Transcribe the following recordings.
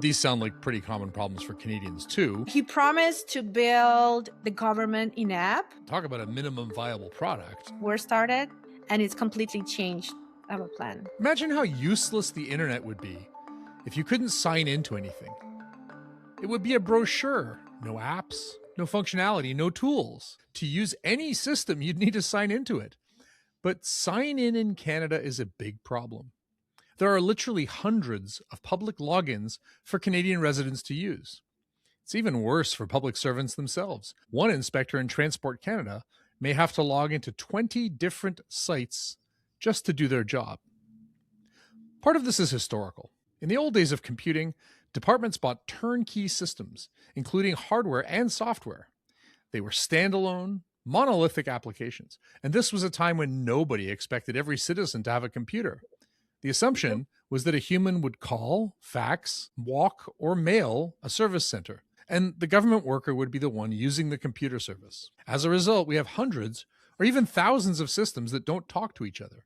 These sound like pretty common problems for Canadians too. He promised to build the government in-app. Talk about a minimum viable product. We're started, and it's completely changed our plan. Imagine how useless the internet would be if you couldn't sign into anything. It would be a brochure, no apps, no functionality, no tools. To use any system, you'd need to sign into it. But sign in Canada is a big problem. There are literally hundreds of public logins for Canadian residents to use. It's even worse for public servants themselves. One inspector in Transport Canada may have to log into 20 different sites just to do their job. Part of this is historical. In the old days of computing, departments bought turnkey systems, including hardware and software. They were standalone, monolithic applications, and this was a time when nobody expected every citizen to have a computer. The assumption was that a human would call, fax, walk, or mail a service center, and the government worker would be the one using the computer service. As a result, we have hundreds or even thousands of systems that don't talk to each other.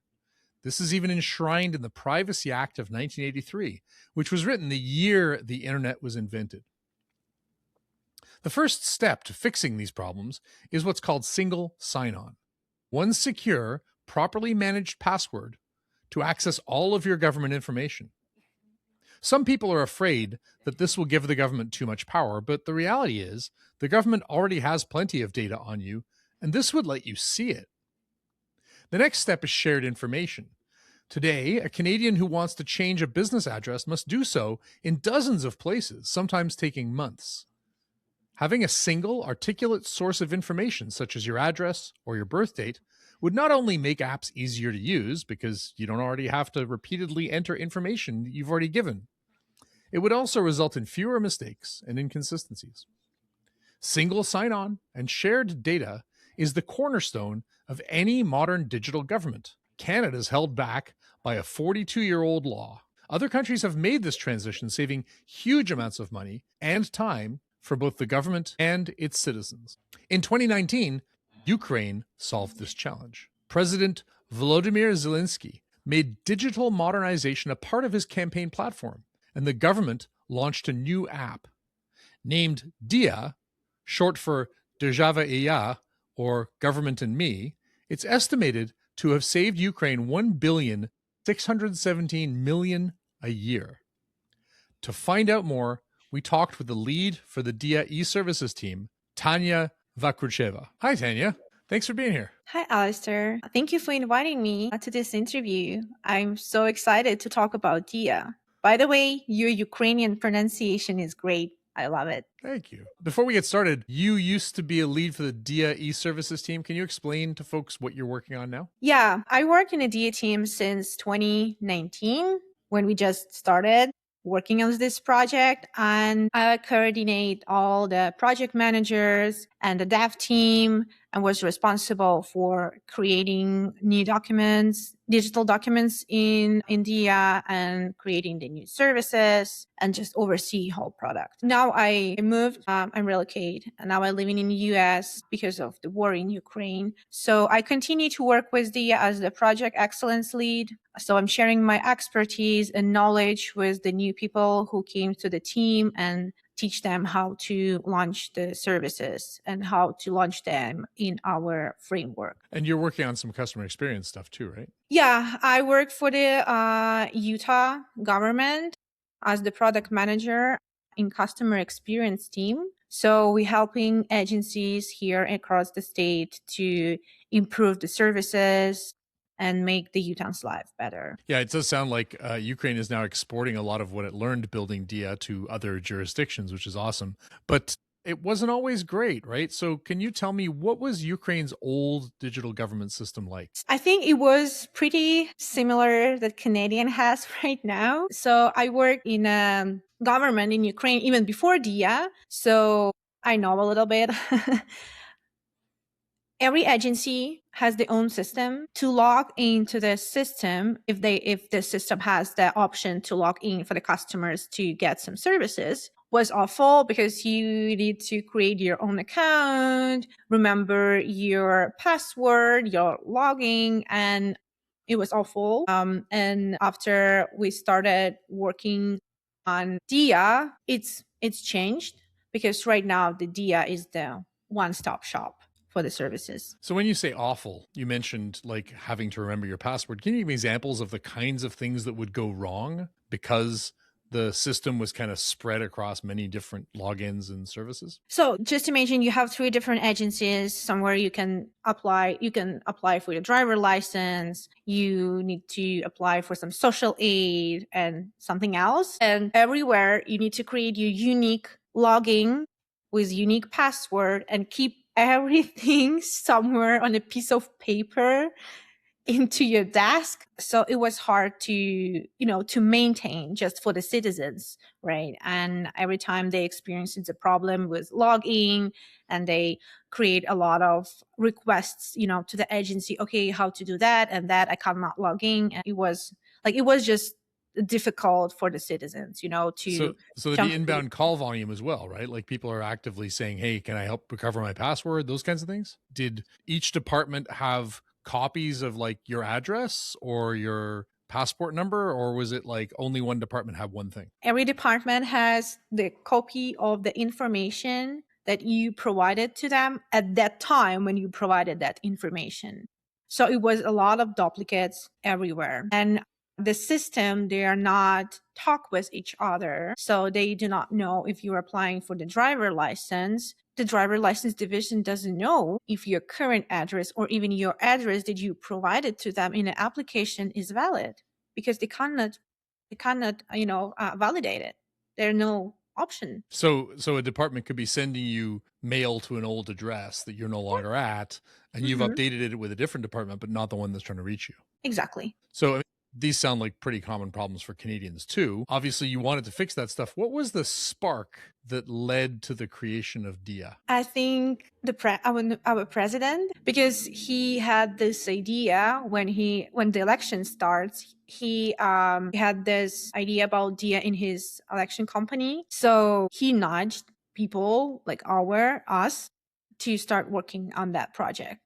This is even enshrined in the Privacy Act of 1983, which was written the year the internet was invented. The first step to fixing these problems is what's called single sign-on. One secure, properly managed password to access all of your government information. Some people are afraid that this will give the government too much power, but the reality is the government already has plenty of data on you, and this would let you see it. The next step is shared information. Today, a Canadian who wants to change a business address must do so in dozens of places, sometimes taking months. Having a single, articulate source of information, such as your address or your birth date, would not only make apps easier to use because you don't already have to repeatedly enter information that you've already given. It would also result in fewer mistakes and inconsistencies. Single sign-on and shared data is the cornerstone of any modern digital government. Canada is held back by a 42-year-old law. Other countries have made this transition, saving huge amounts of money and time for both the government and its citizens. In 2019, Ukraine solved this challenge. President Volodymyr Zelensky made digital modernization a part of his campaign platform, and the government launched a new app named Diia, short for Держава, or Government and Me. It's estimated to have saved Ukraine $1,617,000,000 a year. To find out more, we talked with the lead for the Diia e-services team, Tania Vakhrycheva. Hi, Tania. Thanks for being here. Hi, Alistair. Thank you for inviting me to this interview. I'm so excited to talk about Diia. By the way, your Ukrainian pronunciation is great. I love it. Thank you. Before we get started, you used to be a lead for the Diia e-services team. Can you explain to folks what you're working on now? Yeah, I work in a Diia team since 2019 when we just started working on this project, and I coordinate all the project managers and the dev team and was responsible for creating new documents, digital documents in Diia and creating the new services and just oversee whole product. Now I moved, I'm relocated, and now I'm living in the US because of the war in Ukraine. So I continue to work with Diia as the project excellence lead. So I'm sharing my expertise and knowledge with the new people who came to the team and teach them how to launch the services and how to launch them in our framework. And you're working on some customer experience stuff too, right? Yeah, I work for the Utah government as the product manager in customer experience team. So we're helping agencies here across the state to improve the services and make the Utahns' life better. Yeah, it does sound like Ukraine is now exporting a lot of what it learned building Diia to other jurisdictions, which is awesome. But it wasn't always great, right? So can you tell me, what was Ukraine's old digital government system like? I think it was pretty similar that Canadian has right now. So I worked in government in Ukraine even before Diia, so I know a little bit. Every agency has their own system. To log into the system, if the system has the option to log in for the customers to get some services, was awful because you need to create your own account, remember your password, your logging, and it was awful. And after we started working On Diia, it's changed because right now the Diia is the one-stop shop for the services. So when you say awful, you mentioned like having to remember your password. Can you give me examples of the kinds of things that would go wrong because the system was kind of spread across many different logins and services? So just imagine you have 3 different agencies. Somewhere you can apply for your driver license. You need to apply for some social aid and something else. And everywhere you need to create your unique login with unique password and keep everything somewhere on a piece of paper into your desk. So it was hard to maintain just for the citizens, right? And every time they experienced a problem with login, and they create a lot of requests, to the agency, okay, how to do that and that, I cannot log in. And it was just difficult for the citizens, to So there'd jump be into the. inbound call volume as well, right? Like people are actively saying, "Hey, can I help recover my password?" Those kinds of things. Did each department have copies of like your address or your passport number, or was it like only one department had one thing? Every department has the copy of the information that you provided to them at that time when you provided that information. So it was a lot of duplicates everywhere. And the system, they are not talk with each other. So they do not know if you're applying for the driver license. The driver license division doesn't know if your current address or even your address that you provided to them in the application is valid, because they cannot validate it. There's no option. So a department could be sending you mail to an old address that you're no longer at, and you've Hmm. updated it with a different department, but not the one that's trying to reach you. Exactly. So I mean, these sound like pretty common problems for Canadians too. Obviously, you wanted to fix that stuff. What was the spark that led to the creation of Diia? I think our president, because he had this idea when the election starts, he had this idea about Dia in his election company. So he nudged people like us to start working on that project.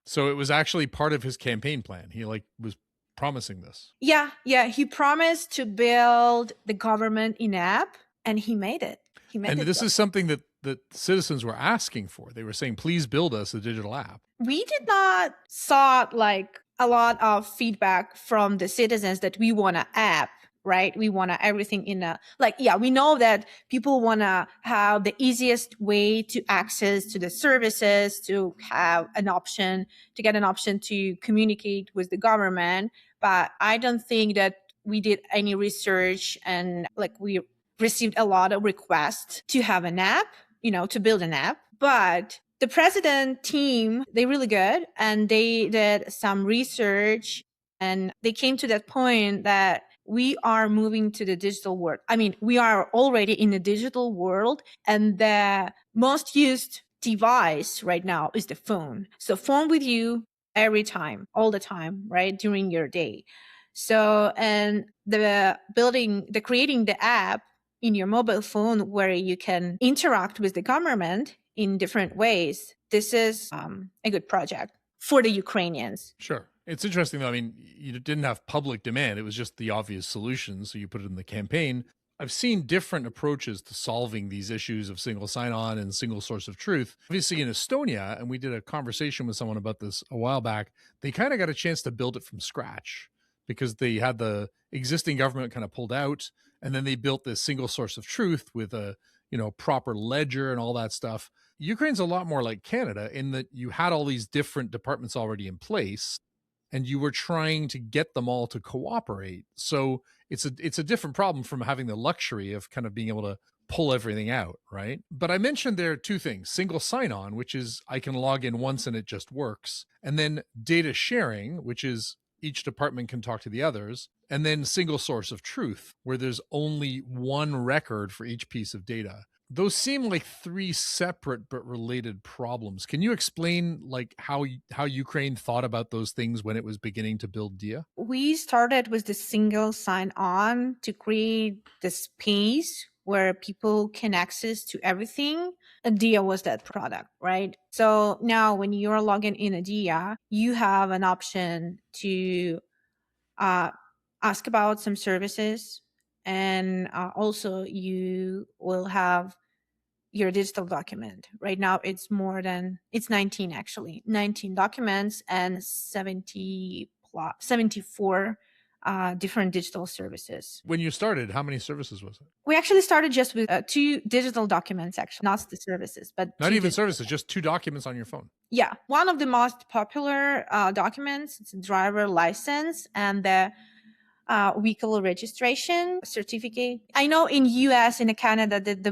So it was actually part of his campaign plan. He like was promising this. Yeah, he promised to build the government in app, and he made it. He made And it. this is something that citizens were asking for. They were saying, "Please build us a digital app." We did not saw like a lot of feedback from the citizens that we want an app, right? We want everything in a, like, yeah, we know that people want to have the easiest way to access to the services, to have an option, to get an option to communicate with the government. But I don't think that we did any research, and like we received a lot of requests to have an app, to build an app. But the president team, they're really good, and they did some research, and they came to that point that we are moving to the digital world. I mean, we are already in the digital world, and the most used device right now is the phone. So phone with you every time, all the time, right? During your day. So, and creating the app in your mobile phone where you can interact with the government in different ways. This is a good project for the Ukrainians. Sure. It's interesting though. I mean, you didn't have public demand. It was just the obvious solution. So you put it in the campaign. I've seen different approaches to solving these issues of single sign on and single source of truth. Obviously, in Estonia, and we did a conversation with someone about this a while back, they kind of got a chance to build it from scratch because they had the existing government kind of pulled out. And then they built this single source of truth with a proper ledger and all that stuff. Ukraine's a lot more like Canada in that you had all these different departments already in place and you were trying to get them all to cooperate. So it's a different problem from having the luxury of kind of being able to pull everything out, right? But I mentioned there are two things: single sign-on, which is I can log in once and it just works, and then data sharing, which is each department can talk to the others, and then single source of truth, where there's only one record for each piece of data. Those seem like three separate but related problems. Can you explain like how Ukraine thought about those things when it was beginning to build Diia? We started with the single sign-on to create the space where people can access to everything. Diia was that product, right? So now when you're logging in a Diia, you have an option to ask about some services, And also you will have your digital document. Right now it's 19 actually, 19 documents and 74 different digital services. When you started, how many services was it? We actually started just with 2 digital documents, actually, not the services, but Not 2 even digital. services, just 2 documents on your phone. Yeah. One of the most popular documents, it's a driver license and the vehicle registration certificate. I know in US, in Canada, the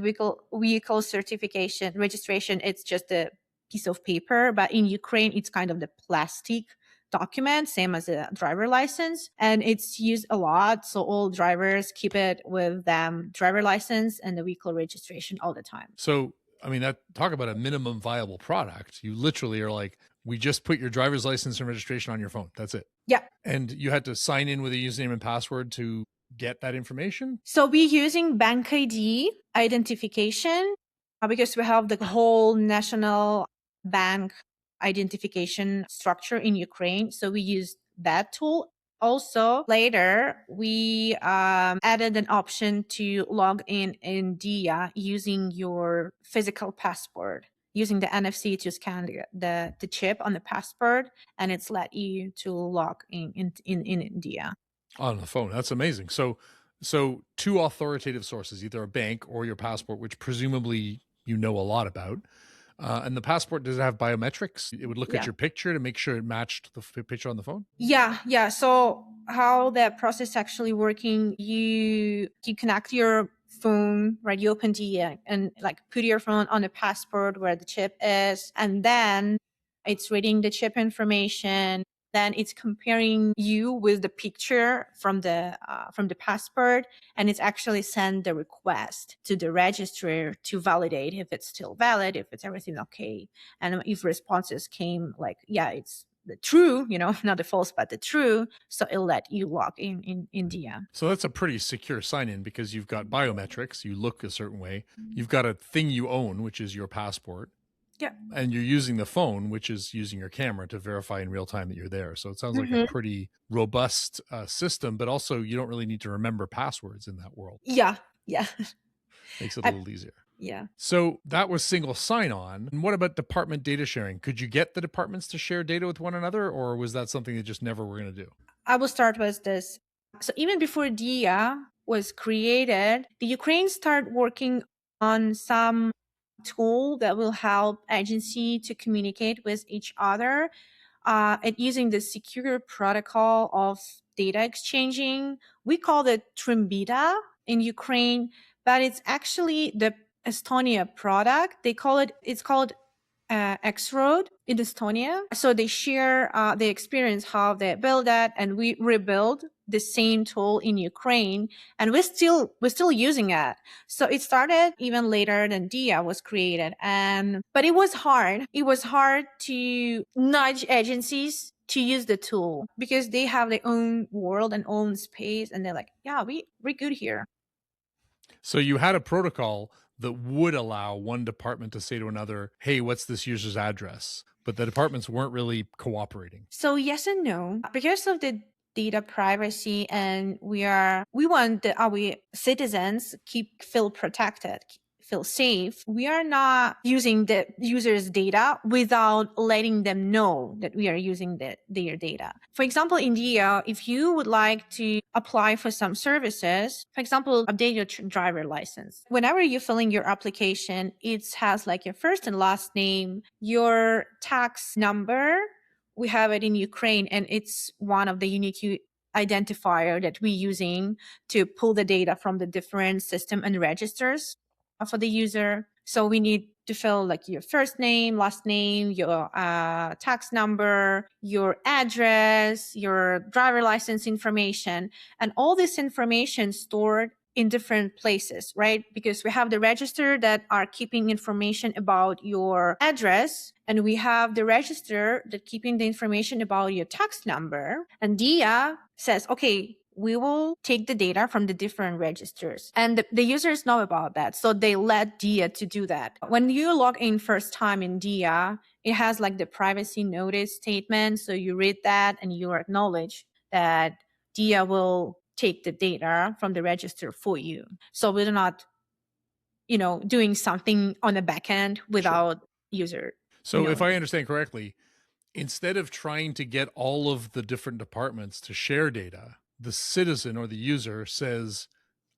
vehicle certification registration, it's just a piece of paper, but in Ukraine, it's kind of the plastic document, same as a driver license, and it's used a lot. So all drivers keep it with them, driver license and the vehicle registration all the time. So, I mean, that talk about a minimum viable product. You literally are like, we just put your driver's license and registration on your phone. That's it. Yeah. And you had to sign in with a username and password to get that information? So we're using Bank ID identification because we have the whole national bank identification structure in Ukraine. So we use that tool. Also, later, we added an option to log in Diia using your physical passport, using the NFC to scan the chip on the passport, and it's let you to log in Diia. On the phone. That's amazing. So 2 authoritative sources, either a bank or your passport, which presumably you know a lot about. And the passport, does it have biometrics? It would look at your picture to make sure it matched the picture on the phone? Yeah. So how that process actually working, you connect your phone, right? You open Diia and like put your phone on the passport where the chip is, and then it's reading the chip information. Then it's comparing you with the picture from the passport, and it's actually send the request to the registrar to validate if it's still valid, if it's everything okay, and if responses came like, yeah, it's the true, not the false, but the true. So it'll let you log in Diia. So that's a pretty secure sign-in because you've got biometrics. You look a certain way. You've got a thing you own, which is your passport. Yeah. And you're using the phone, which is using your camera to verify in real time that you're there. So it sounds like a pretty robust system, but also you don't really need to remember passwords in that world. Yeah. Makes it a little easier. Yeah. So that was single sign-on. And what about department data sharing? Could you get the departments to share data with one another, or was that something they just never were going to do? I will start with this. So even before Diia was created, the Ukraine started working on some tool that will help agency to communicate with each other and using the secure protocol of data exchanging. We call it Trimbita in Ukraine, but it's actually the Estonia product. It's called X-Road in Estonia. So they share the experience how they build that, and we rebuild the same tool in Ukraine, and we're still using it. So it started even later than Diia was created, but it was hard. It was hard to nudge agencies to use the tool because they have their own world and own space, and they're like, yeah, we're good here. So you had a protocol that would allow one department to say to another, hey, what's this user's address? But the departments weren't really cooperating. So yes and no. Because of the data privacy, and we want our citizens feel protected, feel safe. We are not using the user's data without letting them know that we are using their data. For example, in Diia, if you would like to apply for some services, for example, update your driver license. Whenever you're filling your application, it has like your first and last name, your tax number. We have it in Ukraine, and it's one of the unique identifier that we're using to pull the data from the different system and registers for the user. So we need to fill like your first name, last name, your tax number, your address, your driver license information, and all this information stored in different places, right? Because we have the register that are keeping information about your address, and we have the register that keeping the information about your tax number. And Diia says, okay, we will take the data from the different registers, and the users know about that. So they let Diia to do that. When you log in first time in Diia, it has like the privacy notice statement. So you read that and you acknowledge that Diia will take the data from the register for you. So we're not, doing something on the back end without user. So if I understand correctly, instead of trying to get all of the different departments to share data, the citizen or the user says,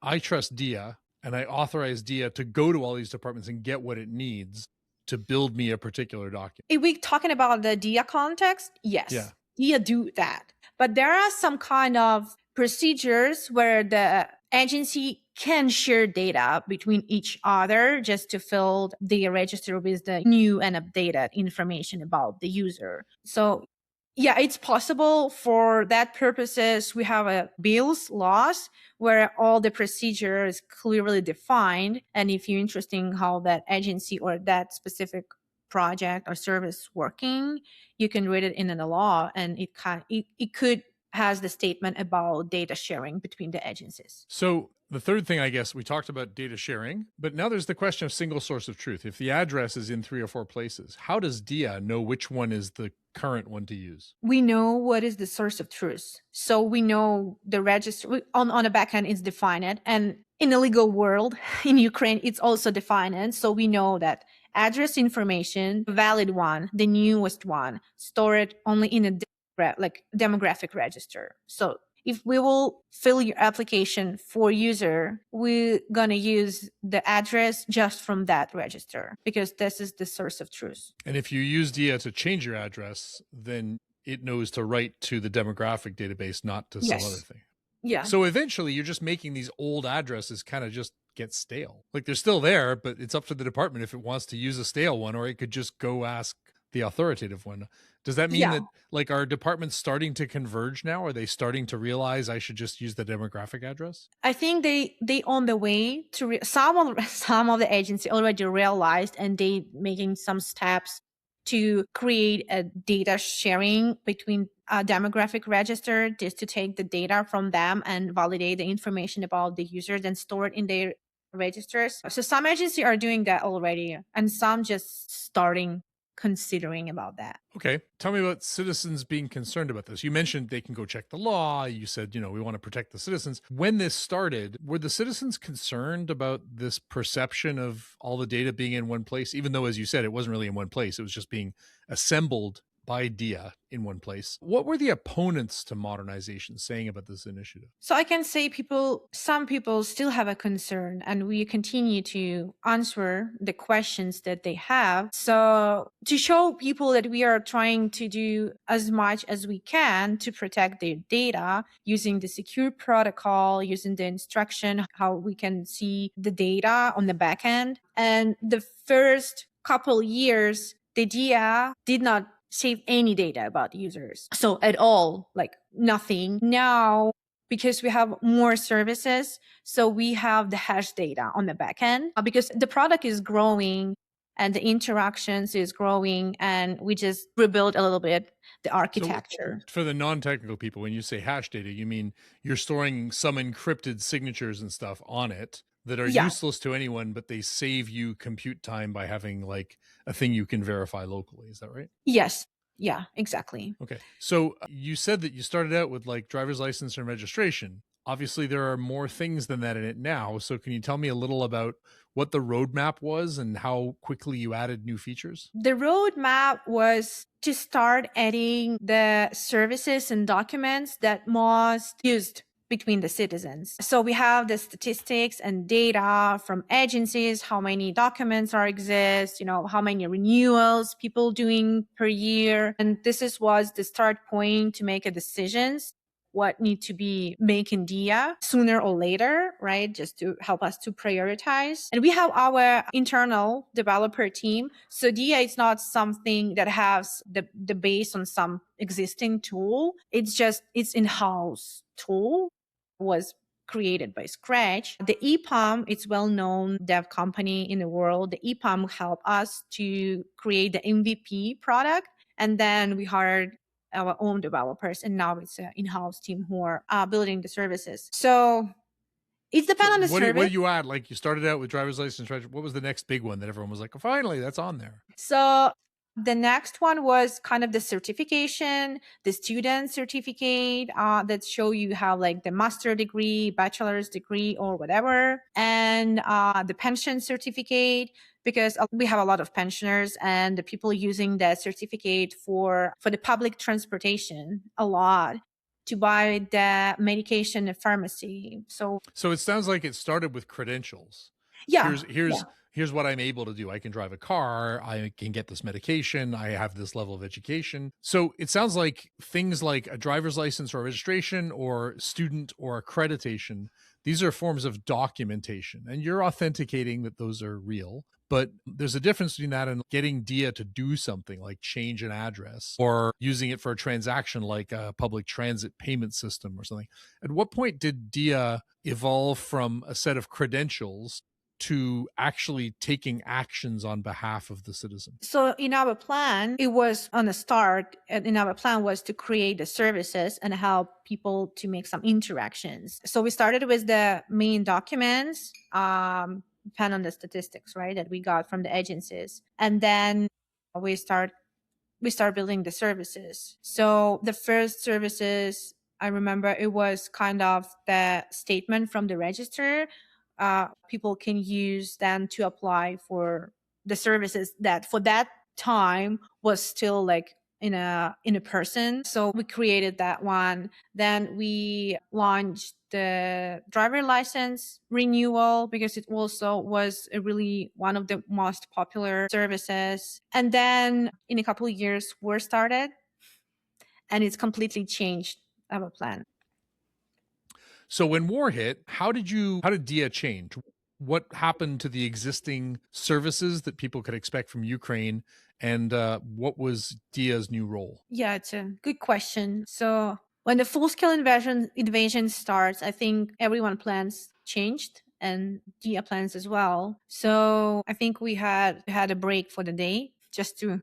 I trust Diia and I authorize Diia to go to all these departments and get what it needs to build me a particular document. If we're talking about the Diia context, yes, Yeah. Diia do that. But there are some kind of procedures where the agency can share data between each other just to fill the register with the new and updated information about the user. So yeah, it's possible. For that purposes, we have a bills laws where all the procedure is clearly defined. And if you're interested in how that agency or that specific project or service working, you can read it in the law, and it could has the statement about data sharing between the agencies. So the third thing, I guess, we talked about data sharing, but now there's the question of single source of truth. If the address is in 3 or 4 places, how does Diia know which one is the current one to use? We know what is the source of truth. So we know the register on the back end is defined. And in the legal world, in Ukraine, it's also defined. So we know that address information, valid one, the newest one, stored only in a demographic register. So if we will fill your application for user, we're going to use the address just from that register because this is the source of truth. And if you use Diia to change your address, then it knows to write to the demographic database, not to some other thing. Yeah. So eventually you're just making these old addresses kind of just get stale. Like they're still there, but it's up to the department if it wants to use a stale one, or it could just go ask the authoritative one. Does that mean that like our departments starting to converge now? Are they starting to realize I should just use the demographic address? I think they on the way to some of the agency already realized, and they making some steps to create a data sharing between a demographic register, just to take the data from them and validate the information about the users and store it in their registers. So some agencies are doing that already, and some just starting considering about that. Okay. Tell me about citizens being concerned about this. You mentioned they can go check the law. You said, we want to protect the citizens. When this started, were the citizens concerned about this perception of all the data being in one place? Even though, as you said, it wasn't really in one place. It was just being assembled by Diia in one place. What were the opponents to modernization saying about this initiative? So I can say some people still have a concern, and we continue to answer the questions that they have. So to show people that we are trying to do as much as we can to protect their data using the secure protocol, using the instruction, how we can see the data on the back end. And the first couple years, the Diia did not save any data about users. So at all, like nothing. Now, because we have more services, so we have the hash data on the back end because the product is growing and the interactions is growing, and we just rebuild a little bit the architecture. So for the non-technical people, when you say hash data, you mean you're storing some encrypted signatures and stuff on it that are useless to anyone, but they save you compute time by having like a thing you can verify locally. Is that right? Yes. Yeah, exactly. Okay. So you said that you started out with like driver's license and registration. Obviously, there are more things than that in it now. So can you tell me a little about what the roadmap was and how quickly you added new features? The roadmap was to start adding the services and documents that most used between the citizens. So we have the statistics and data from agencies, how many documents are exist, how many renewals people doing per year. And was the start point to make a decisions what need to be made in Diia sooner or later, right? Just to help us to prioritize. And we have our internal developer team. So Diia is not something that has the base on some existing tool. It's in-house tool, was created by scratch. The EPAM, it's well-known dev company in the world. The EPAM helped us to create the MVP product. And then we hired our own developers, and now it's an in-house team who are building the services. So it depends on the service. What do you add? Like you started out with driver's license. What was the next big one that everyone was like, oh, finally, that's on there? So The next one was kind of the certification, the student certificate that show you have like the master degree, bachelor's degree, or whatever, and the pension certificate, because we have a lot of pensioners and the people using that certificate for the public transportation a lot to buy the medication at pharmacy. So it sounds like it started with credentials. Yeah, Here's yeah. here's here's what I'm able to do. I can drive a car, I can get this medication, I have this level of education. So it sounds like things like a driver's license or registration or student or accreditation, these are forms of documentation and you're authenticating that those are real. But there's a difference between that and getting Diia to do something like change an address or using it for a transaction like a public transit payment system or something. At what point did Diia evolve from a set of credentials to actually taking actions on behalf of the citizen? So in our plan, it was on the start, in our plan was to create the services and help people to make some interactions. So we started with the main documents, depend on the statistics, right, that we got from the agencies. And then we start building the services. So the first services, I remember it was kind of the statement from the register. People can use then to apply for the services that for that time was still like in a person. So we created that one. Then we launched the driver license renewal because it also was a really one of the most popular services. And then in a couple of years, we're started, and it's completely changed our plan. So when war hit, how did Diia change? What happened to the existing services that people could expect from Ukraine, and what was Dia's new role? Yeah, it's a good question. So when the full-scale invasion starts, I think everyone plans changed and Dia plans as well. So I think we had a break for the day just to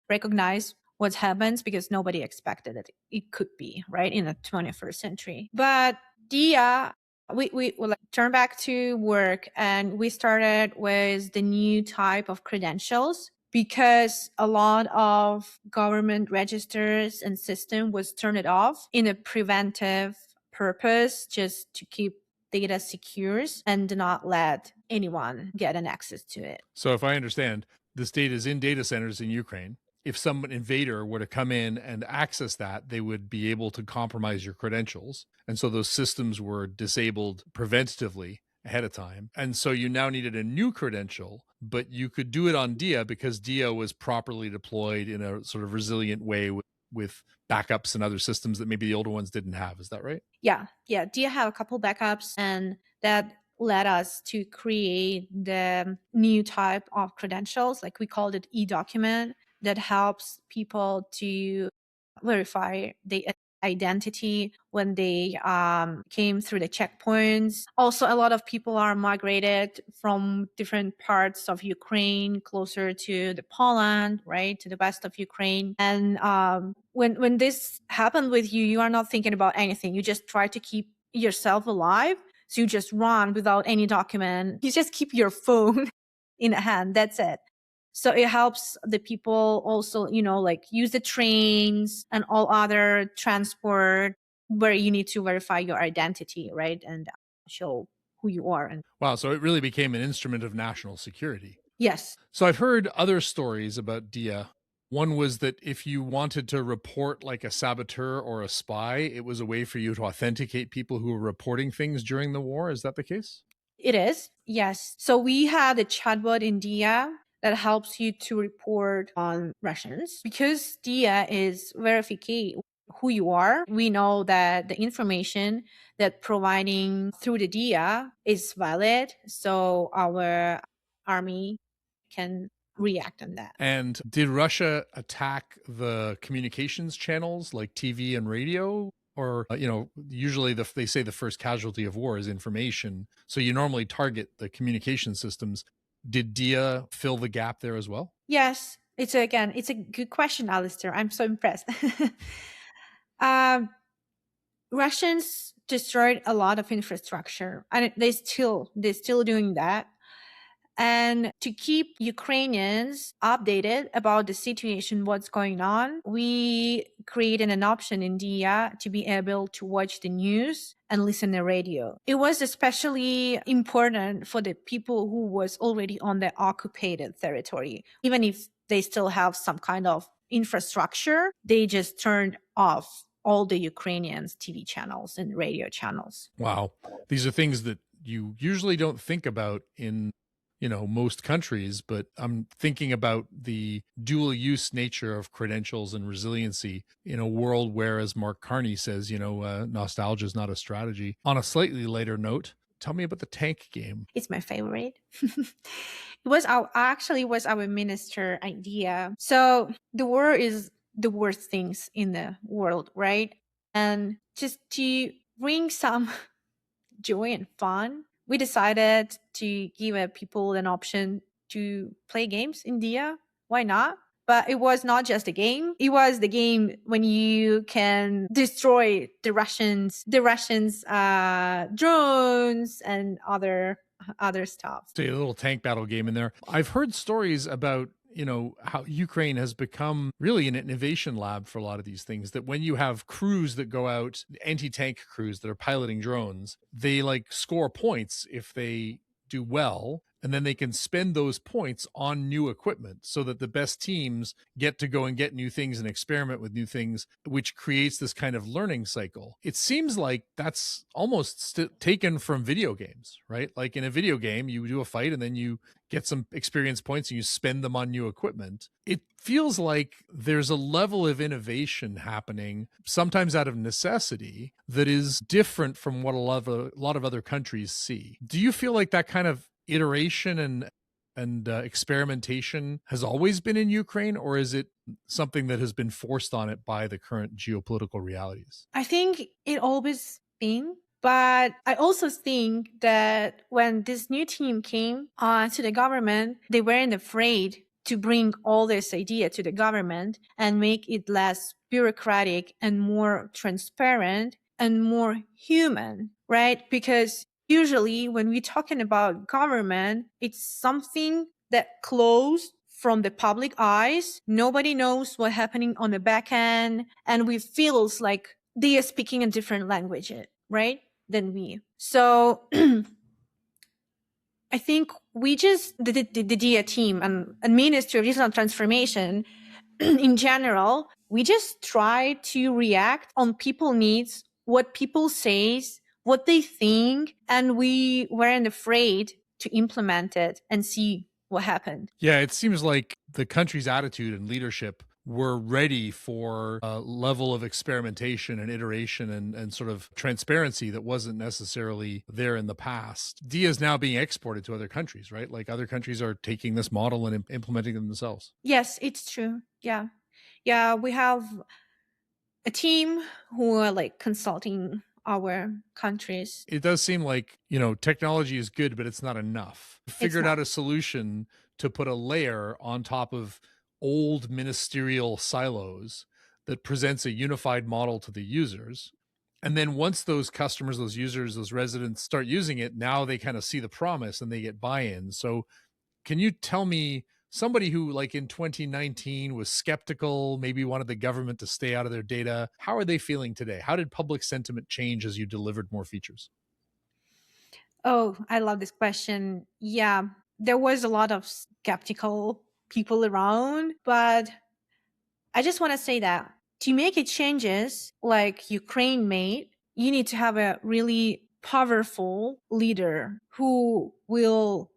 recognize what happens because nobody expected it could be right in the 21st century. But Dia, we will turn back to work and we started with the new type of credentials because a lot of government registers and system was turned off in a preventive purpose just to keep data secure and do not let anyone get an access to it. So if I understand, this data is in data centers in Ukraine. If some invader were to come in and access that, they would be able to compromise your credentials. And so those systems were disabled preventatively ahead of time. And so you now needed a new credential, but you could do it on Diia because Diia was properly deployed in a sort of resilient way with backups and other systems that maybe the older ones didn't have. Is that right? Yeah. Diia have a couple backups, and that led us to create the new type of credentials, like we called it e-document, that helps people to verify the identity when they came through the checkpoints. Also, a lot of people are migrated from different parts of Ukraine closer to the Poland, right, to the west of Ukraine. And when this happened with you, you are not thinking about anything. You just try to keep yourself alive. So you just run without any document. You just keep your phone in a hand. That's it. So it helps the people also, like use the trains and all other transport where you need to verify your identity, right? And show who you are. And Wow. So it really became an instrument of national security. yes. So I've heard other stories about Diia. One was that if you wanted to report like a saboteur or a spy, it was a way for you to authenticate people who were reporting things during the war. Is that the case? It is, yes. So we had a chatbot in Diia that helps you to report on Russians. Because Diia is verify who you are, we know that the information that providing through the Diia is valid. So our army can react on that. And did Russia attack the communications channels like TV and radio? Or, usually they say the first casualty of war is information. So you normally target the communication systems. Did Diia fill the gap there as well? Yes. It's a good question, Alistair. I'm so impressed. um, Russians destroyed a lot of infrastructure, and they're still doing that. And to keep Ukrainians updated about the situation, what's going on, we created an option in Diia to be able to watch the news and listen to radio. It was especially important for the people who was already on the occupied territory. Even if they still have some kind of infrastructure, they just turned off all the Ukrainians TV channels and radio channels. Wow. These are things that you usually don't think about in, most countries, but I'm thinking about the dual use nature of credentials and resiliency in a world where, as Mark Carney says, nostalgia is not a strategy. On a slightly lighter note, tell me about the tank game. It's my favorite. It was our minister idea. So the war is the worst things in the world, right? And just to bring some joy and fun, we decided to give people an option to play games in Diia. Why not? But it was not just a game. It was the game when you can destroy the Russians, drones and other stuff. So a little tank battle game in there. I've heard stories about how Ukraine has become really an innovation lab for a lot of these things, that when you have crews that go out, anti-tank crews that are piloting drones, they like score points if they do well, and then they can spend those points on new equipment so that the best teams get to go and get new things and experiment with new things, which creates this kind of learning cycle. It seems like that's almost taken from video games, right? Like in a video game, you do a fight and then you get some experience points and you spend them on new equipment. It feels like there's a level of innovation happening, sometimes out of necessity, that is different from what a lot of other countries see. Do you feel like that kind of iteration and experimentation has always been in Ukraine, or is it something that has been forced on it by the current geopolitical realities? I think it always been, but I also think that when this new team came to the government, they weren't afraid to bring all this idea to the government and make it less bureaucratic and more transparent and more human, right? Because usually when we're talking about government, it's something that closed from the public eyes. Nobody knows what's happening on the back end. And we feels like they are speaking a different language, right, than we. So I think we just, the Diia team and Ministry of Digital Transformation in general, we just try to react on people needs, what people says, what they think, and we weren't afraid to implement it and see what happened. Yeah, it seems like the country's attitude and leadership were ready for a level of experimentation and iteration and sort of transparency that wasn't necessarily there in the past. Diia is now being exported to other countries, right? Like other countries are taking this model and implementing them themselves. Yes, it's true. Yeah. Yeah, we have a team who are like consulting our countries. It does seem like, technology is good, but it's not enough. Figured out a solution to put a layer on top of old ministerial silos that presents a unified model to the users. And then once those customers, those users, those residents start using it, now they kind of see the promise and they get buy-in. So can you tell me, somebody who like in 2019 was skeptical, maybe wanted the government to stay out of their data, how are they feeling today? How did public sentiment change as you delivered more features? Oh, I love this question. Yeah, there was a lot of skeptical people around, but I just want to say that to make it changes like Ukraine made, you need to have a really powerful leader who will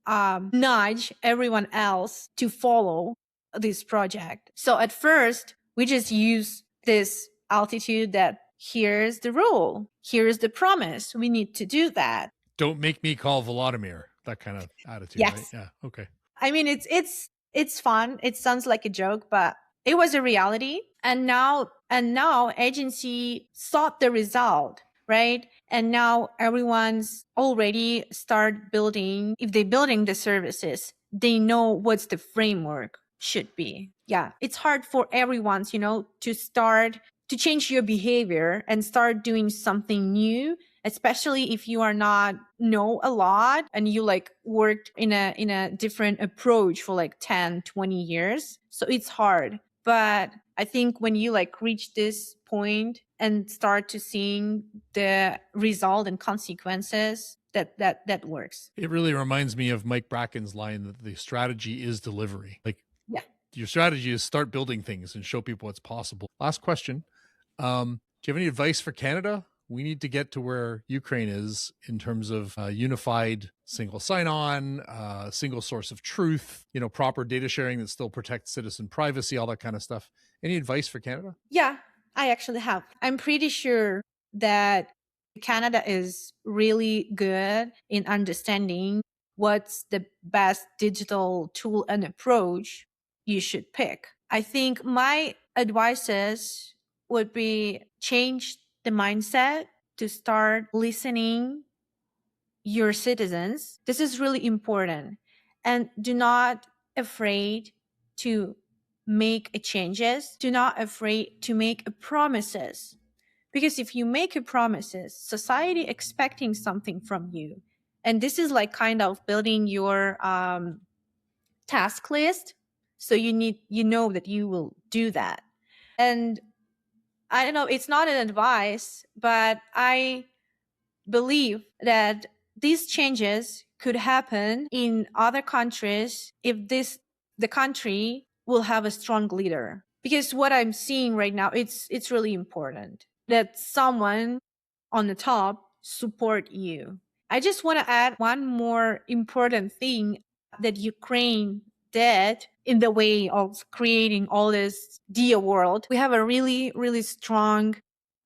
nudge everyone else to follow this project. So at first, we just use this altitude that here's the rule, here's the promise, we need to do that. Don't make me call Volodymyr, that kind of attitude, Yes. right? Yeah, okay. I mean, it's fun. It sounds like a joke, but it was a reality. And now agency sought the result, right? And now everyone's already start building. If they're building the services, they know what's the framework should be. Yeah, it's hard for everyone, to start to change your behavior and start doing something new especially if you are not know a lot and you like worked in a different approach for like 10, 20 years. So it's hard. But I think when you like reach this point and start to seeing the result and consequences, that works. It really reminds me of Mike Bracken's line that the strategy is delivery. Like, Yeah. your strategy is start building things and show people what's possible. Last question. Do you have any advice for Canada? We need to get to where Ukraine is in terms of unified single sign-on, single source of truth, proper data sharing that still protects citizen privacy, all that kind of stuff. Any advice for Canada? Yeah, I actually have. I'm pretty sure that Canada is really good in understanding what's the best digital tool and approach you should pick. I think my advices would be change the mindset to start listening your citizens. This is really important. And do not afraid to make changes. Do not afraid to make promises. Because if you make promises, society expecting something from you. And this is like kind of building your task list. So you know that you will do that. And I don't know, it's not an advice, but I believe that these changes could happen in other countries if the country will have a strong leader. Because what I'm seeing right now, it's really important that someone on the top support you. I just want to add one more important thing that Ukraine did in the way of creating all this Diia world. We have a really, really strong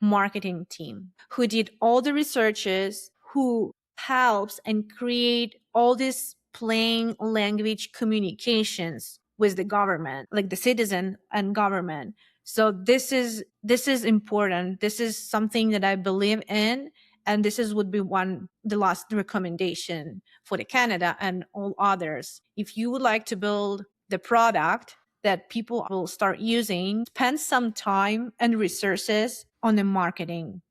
marketing team who did all the researches, who helps and create all these plain language communications with the government, like the citizen and government. So this is important. This is something that I believe in. And this would be the last recommendation for the Canada and all others. If you would like to build the product that people will start using, spend some time and resources on the marketing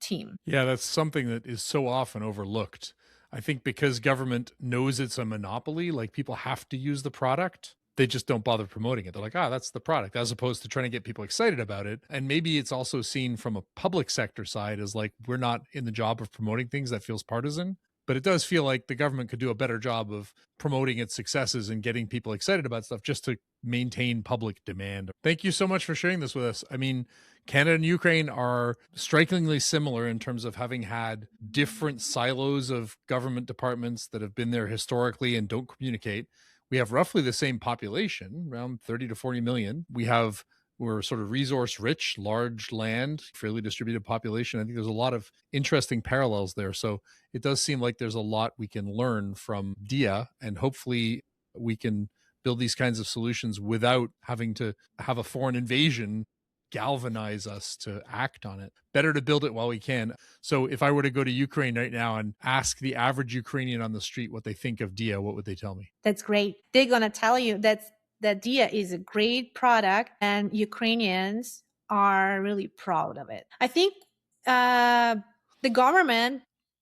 team. Yeah, that's something that is so often overlooked. I think because government knows it's a monopoly, like people have to use the product, they just don't bother promoting it. They're like, that's the product, as opposed to trying to get people excited about it. And maybe it's also seen from a public sector side as like, we're not in the job of promoting things that feels partisan. But it does feel like the government could do a better job of promoting its successes and getting people excited about stuff just to maintain public demand. Thank you so much for sharing this with us. I mean, Canada and Ukraine are strikingly similar in terms of having had different silos of government departments that have been there historically and don't communicate. We have roughly the same population, around 30 to 40 million. We're sort of resource rich, large land, fairly distributed population. I think there's a lot of interesting parallels there. So it does seem like there's a lot we can learn from Diia, and hopefully we can build these kinds of solutions without having to have a foreign invasion galvanize us to act on it. Better to build it while we can. So if I were to go to Ukraine right now and ask the average Ukrainian on the street what they think of Diia, what would they tell me? That's great. They're going to tell you that Diia is a great product and Ukrainians are really proud of it. I think the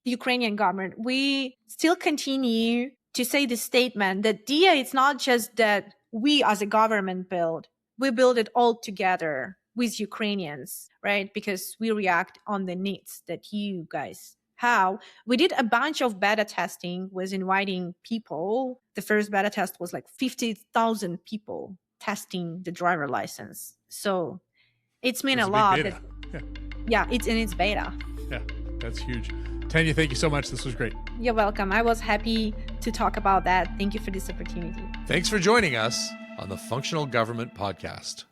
Ukrainian government, we still continue to say the statement that Diia, it's not just that we as a government we build it all together with Ukrainians, right? Because we react on the needs that you guys have. We did a bunch of beta testing, was inviting people. The first beta test was like 50,000 people testing the driver license. So it's mean a lot. It's in its beta. Yeah, that's huge. Tania, thank you so much. This was great. You're welcome. I was happy to talk about that. Thank you for this opportunity. Thanks for joining us on the Functional Government Podcast.